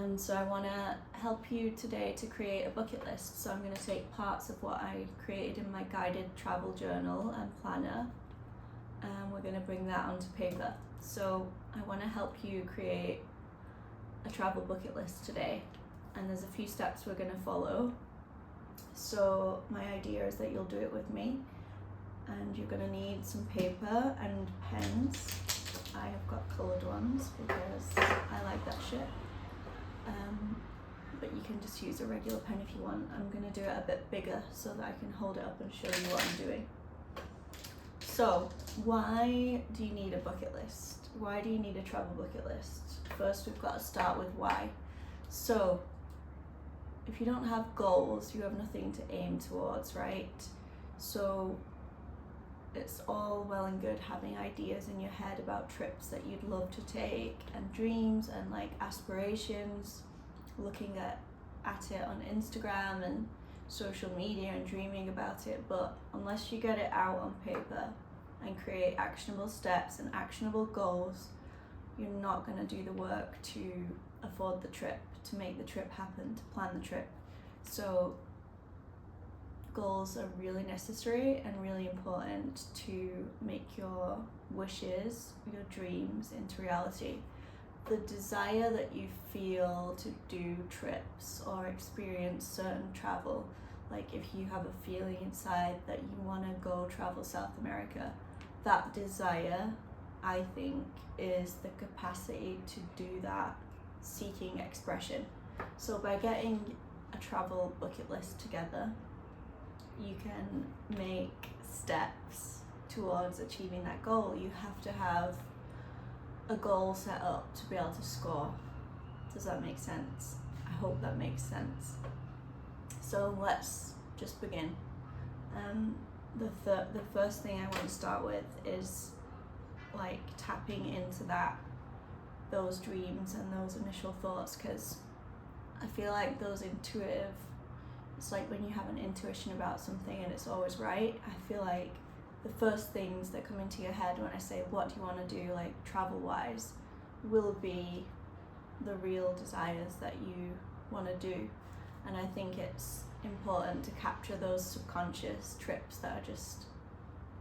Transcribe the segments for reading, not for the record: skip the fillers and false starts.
And so I want to help you today to create a bucket list. So I'm going to take parts of what I created in my guided travel journal and planner, and we're going to bring that onto paper. So I want to help you create a travel bucket list today, and there's a few steps we're going to follow. So my idea is that you'll do it with me, and you're going to need some paper and pens. I have got coloured ones because I like that shit. But you can just use a regular pen if you want. I'm going to do it a bit bigger so that I can hold it up and show you what I'm doing. So, why do you need a bucket list? Why do you need a travel bucket list? First, we've got to start with why. So, if you don't have goals, you have nothing to aim towards, right? So, it's all well and good having ideas in your head about trips that you'd love to take, and dreams and like aspirations, looking at it on Instagram and social media and dreaming about it. But unless you get it out on paper and create actionable steps and actionable goals, you're not going to do the work to afford the trip, to make the trip happen, to plan the trip. So goals are really necessary and really important to make your wishes, your dreams into reality. The desire that you feel to do trips or experience certain travel, like if you have a feeling inside that you want to go travel South America, that desire, I think, is the capacity to do that seeking expression. So by getting a travel bucket list together, you can make steps towards achieving that goal. You have to have a goal set up to be able to score. Does that make sense? I hope that makes sense. So let's just begin. The first thing I want to start with is like tapping into those dreams and those initial thoughts, because I feel like those intuitive, it's like when you have an intuition about something and it's always right. I feel like the first things that come into your head when I say, what do you want to do, like travel wise, will be the real desires that you want to do. And I think it's important to capture those subconscious trips that are just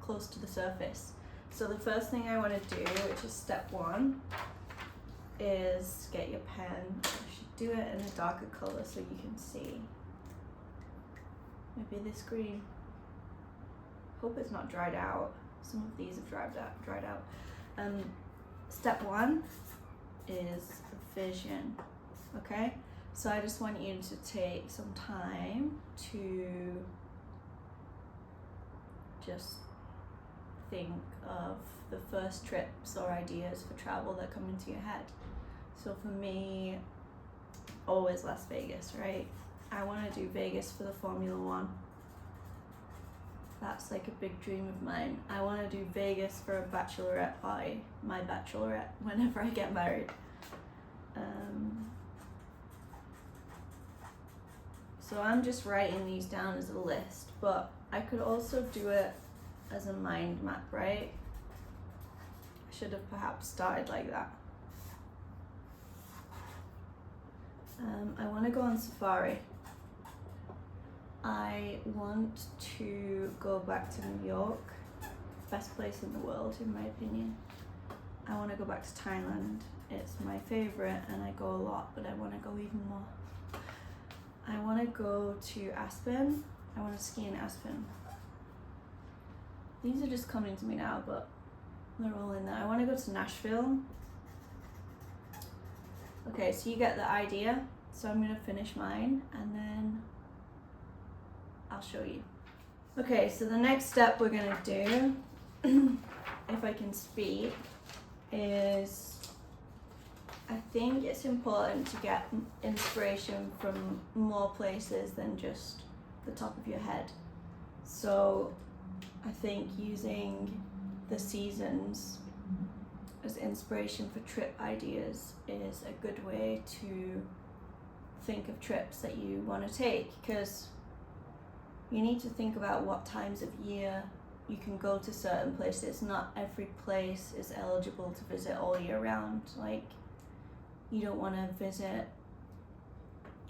close to the surface. So the first thing I want to do, which is step one, is get your pen. I should do it in a darker color so you can see. Maybe this green. Hope it's not dried out. Some of these have dried out. Step one is vision. Okay? So I just want you to take some time to just think of the first trips or ideas for travel that come into your head. So for me, always Las Vegas, right? I want to do Vegas for the Formula One. That's like a big dream of mine. I want to do Vegas for a bachelorette party, my bachelorette, whenever I get married. So I'm just writing these down as a list, but I could also do it as a mind map, right? I should have perhaps started like that. I want to go on safari. I want to go back to New York, best place in the world in my opinion. I want to go back to Thailand. It's my favorite and I go a lot, but I want to go even more. I want to go to Aspen. I want to ski in Aspen. These are just coming to me now, but they're all in there. I want to go to Nashville. Okay, so you get the idea. So I'm going to finish mine and then I'll show you. Okay, so the next step we're going to do, if I can speak, is I think it's important to get inspiration from more places than just the top of your head. So I think using the seasons as inspiration for trip ideas is a good way to think of trips that you want to take, because you need to think about what times of year you can go to certain places. Not every place is eligible to visit all year round. Like, you don't want to visit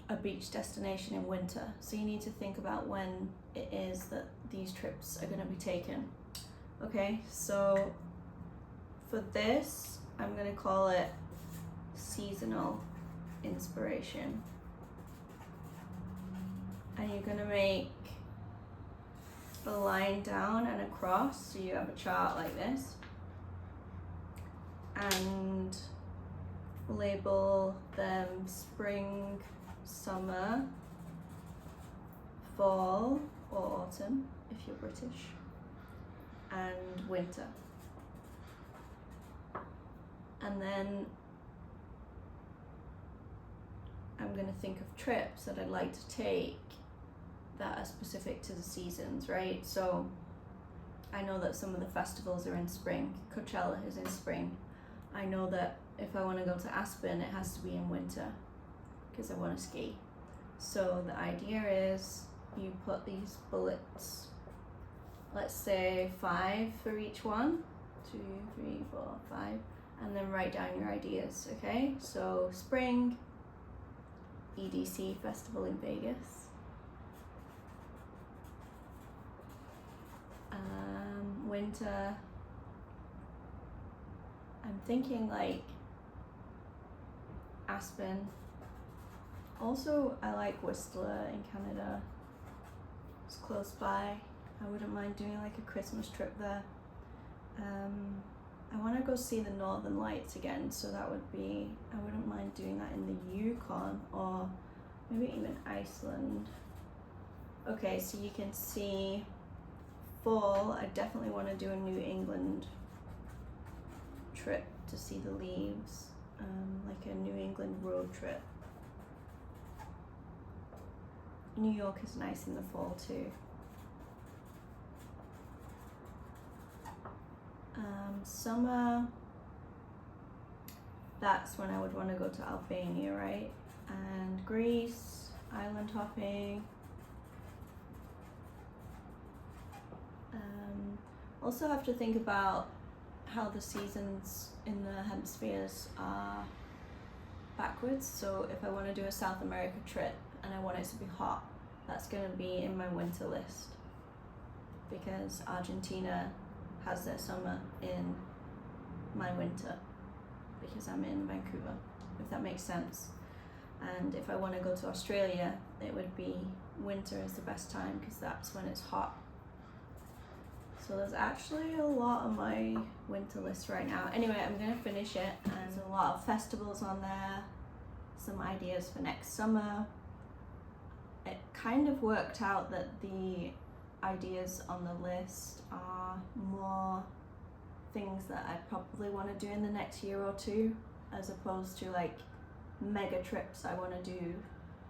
a beach destination in winter. So you need to think about when it is that these trips are going to be taken. Okay, so for this, I'm going to call it seasonal inspiration. And you're going to make a line down and across, so you have a chart like this. And label them spring, summer, fall or autumn if you're British, and winter. And then I'm going to think of trips that I'd like to take that are specific to the seasons, right? So I know that some of the festivals are in spring. Coachella is in spring. I know that if I want to go to Aspen, it has to be in winter because I want to ski. So the idea is you put these bullets, let's say 5 for each one, 2, 3, 4, 5, and then write down your ideas, okay? So spring, EDC Festival in Vegas. Winter, I'm thinking like Aspen. Also, I like Whistler in Canada. It's close by. I wouldn't mind doing like a Christmas trip there. I want to go see the Northern Lights again, so that would be, I wouldn't mind doing that in the Yukon or maybe even Iceland. Okay, so you can see fall, I definitely want to do a New England trip to see the leaves, like a New England road trip. New York is nice in the fall too. Summer, that's when I would want to go to Albania, right? And Greece, island hopping. Also have to think about how the seasons in the hemispheres are backwards. So if I want to do a South America trip and I want it to be hot, that's going to be in my winter list because Argentina has their summer in my winter because I'm in Vancouver, if that makes sense. And if I want to go to Australia, it would be winter is the best time because that's when it's hot. So there's actually a lot on my winter list right now. Anyway, I'm going to finish it, and there's a lot of festivals on there, some ideas for next summer. It kind of worked out that the ideas on the list are more things that I probably want to do in the next year or two, as opposed to like mega trips I want to do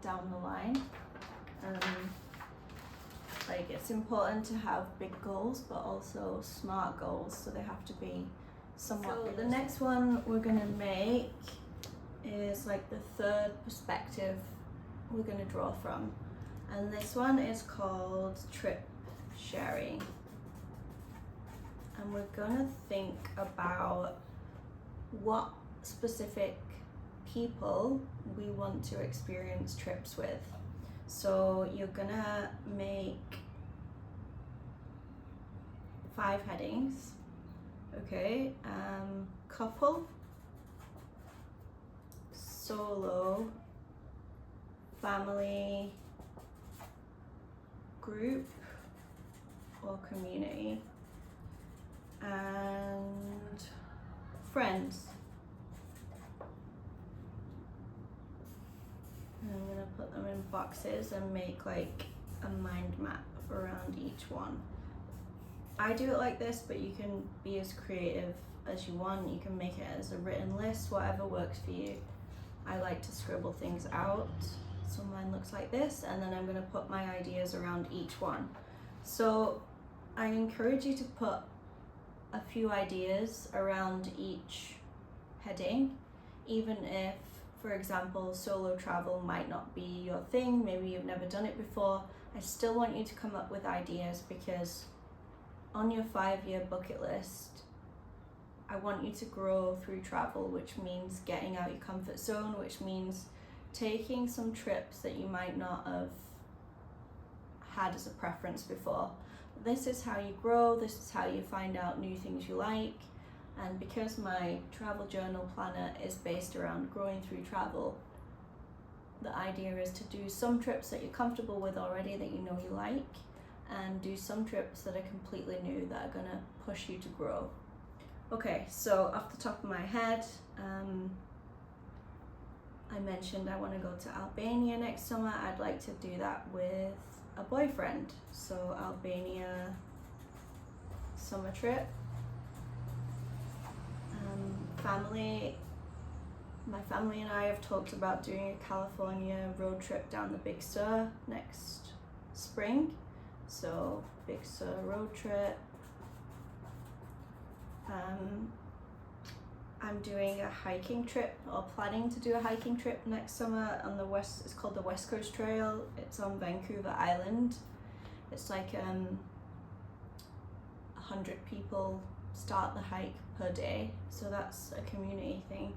down the line. Like it's important to have big goals, but also smart goals, so they have to be somewhat realistic. The next one we're gonna make is like the third perspective we're gonna draw from, and this one is called trip sharing. And we're gonna think about what specific people we want to experience trips with. So you're gonna make 5 headings, okay? Couple, solo, family, group or community, and friends. And I'm gonna put them in boxes and make like a mind map around each one. I do it like this, but you can be as creative as you want. You can make it as a written list, whatever works for you. I like to scribble things out. So mine looks like this, and then I'm gonna put my ideas around each one. So I encourage you to put a few ideas around each heading, even if, for example, solo travel might not be your thing, maybe you've never done it before. I still want you to come up with ideas, because on your 5-year bucket list, I want you to grow through travel, which means getting out your comfort zone, which means taking some trips that you might not have had as a preference before. This is how you grow, this is how you find out new things you like. And because my travel journal planner is based around growing through travel, the idea is to do some trips that you're comfortable with already, that you know you like, and do some trips that are completely new, that are gonna push you to grow. Okay, so off the top of my head, I mentioned I want to go to Albania next summer. I'd like to do that with a boyfriend. So Albania summer trip. My family and I have talked about doing a California road trip down the Big Sur next spring. So Big Sur road trip. I'm doing a hiking trip, or planning to do a hiking trip next summer on the west. It's called the West Coast Trail. It's on Vancouver Island. It's like 100 people start the hike per day, so that's a community thing.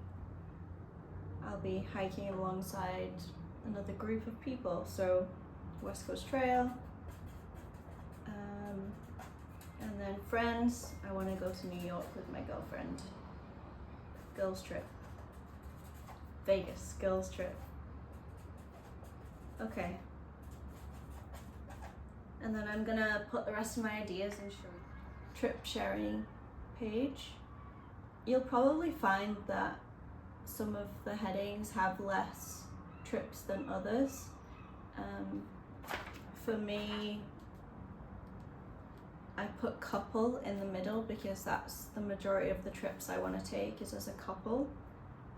I'll be hiking alongside another group of people. So West Coast Trail. And then friends, I want to go to New York with my girlfriend. Girls trip. Vegas, girls trip. Okay. And then I'm gonna put the rest of my ideas in trip sharing page. You'll probably find that some of the headings have less trips than others. For me, I put couple in the middle because that's the majority of the trips I want to take is as a couple.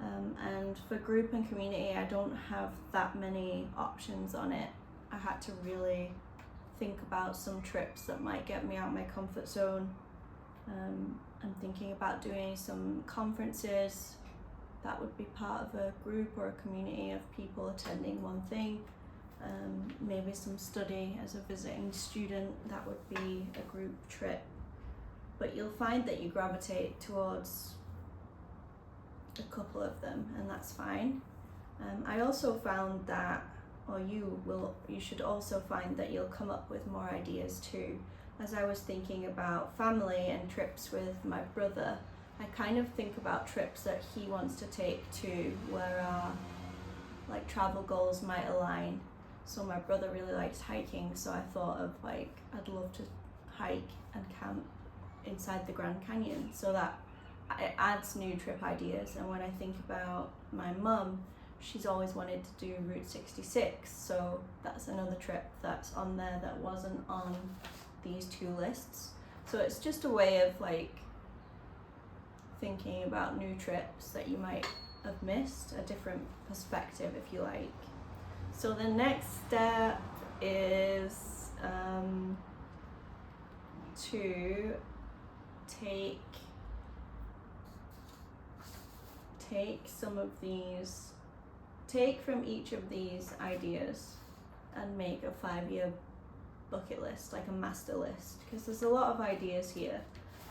And for group and community, I don't have that many options on it. I had to really think about some trips that might get me out of my comfort zone. I'm thinking about doing some conferences that would be part of a group or a community of people attending one thing. Maybe some study as a visiting student, that would be a group trip. But you'll find that you gravitate towards a couple of them, and that's fine. I also found that, or you should also find that you'll come up with more ideas too. As I was thinking about family and trips with my brother, I kind of think about trips that he wants to take too, where our like travel goals might align. So my brother really likes hiking, so I thought of like, I'd love to hike and camp inside the Grand Canyon, so that it adds new trip ideas. And when I think about my mum, she's always wanted to do Route 66, so that's another trip that's on there that wasn't on these two lists. So it's just a way of like thinking about new trips that you might have missed, a different perspective if you like. So the next step is to take some of these, take from each of these ideas and make a 5-year bucket list, like a master list, because there's a lot of ideas here.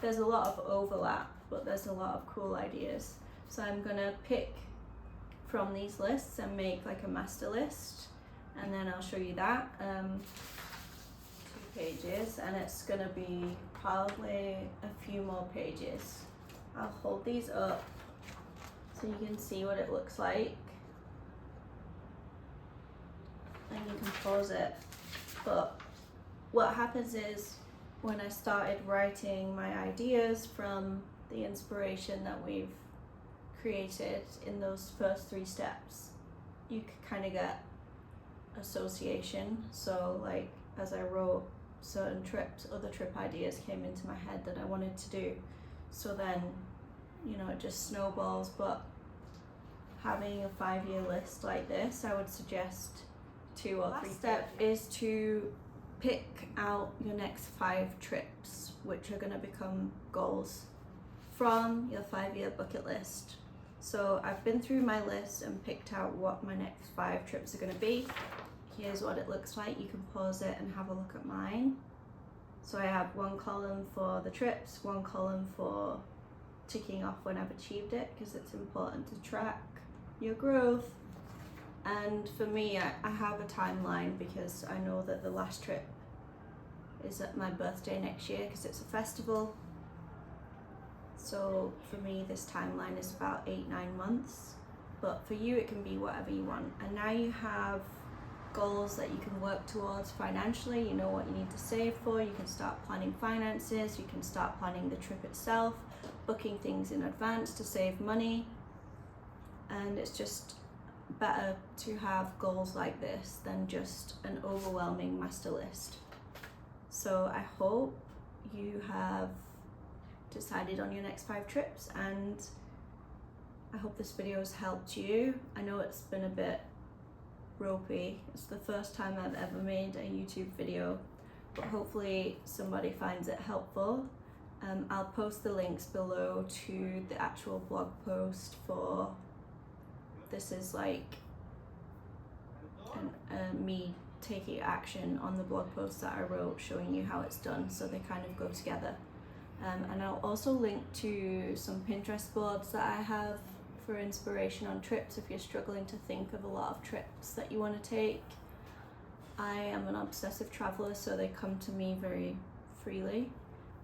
There's a lot of overlap, but there's a lot of cool ideas. So I'm gonna pick from these lists and make like a master list, and then I'll show you that. 2 pages, and it's gonna be probably a few more pages. I'll hold these up so you can see what it looks like, and you can pause it. But what happens is, when I started writing my ideas from the inspiration that we've created in those first 3 steps, you could kind of get association. So like, as I wrote certain trips, other trip ideas came into my head that I wanted to do. So then, you know, it just snowballs. But having a 5-year list like this, I would suggest 2 or 3 steps is to pick out your next 5 trips, which are going to become goals from your 5-year bucket list. So I've been through my list and picked out what my next 5 trips are going to be. Here's what it looks like. You can pause it and have a look at mine. So I have 1 column for the trips, 1 column for ticking off when I've achieved it, because it's important to track your growth. And for me, I have a timeline because I know that the last trip is at my birthday next year because it's a festival. So for me, this timeline is about 8-9 months, but for you it can be whatever you want. And now you have goals that you can work towards financially. You know what you need to save for. You can start planning finances. You can start planning the trip itself, booking things in advance to save money. And it's just better to have goals like this than just an overwhelming master list. So I hope you have decided on your next 5 trips, and I hope this video has helped you. I know it's been a bit ropey. It's the first time I've ever made a YouTube video, but hopefully somebody finds it helpful. I'll post the links below to the actual blog post for this. Is like me taking action on the blog post that I wrote showing you how it's done, so they kind of go together. And I'll also link to some Pinterest boards that I have for inspiration on trips if you're struggling to think of a lot of trips that you want to take. I am an obsessive traveler, so they come to me very freely,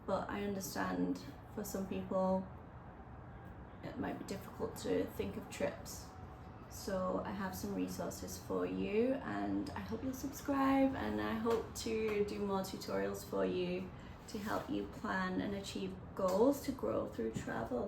but I understand for some people it might be difficult to think of trips. So I have some resources for you, and I hope you'll subscribe, and I hope to do more tutorials for you to help you plan and achieve goals to grow through travel.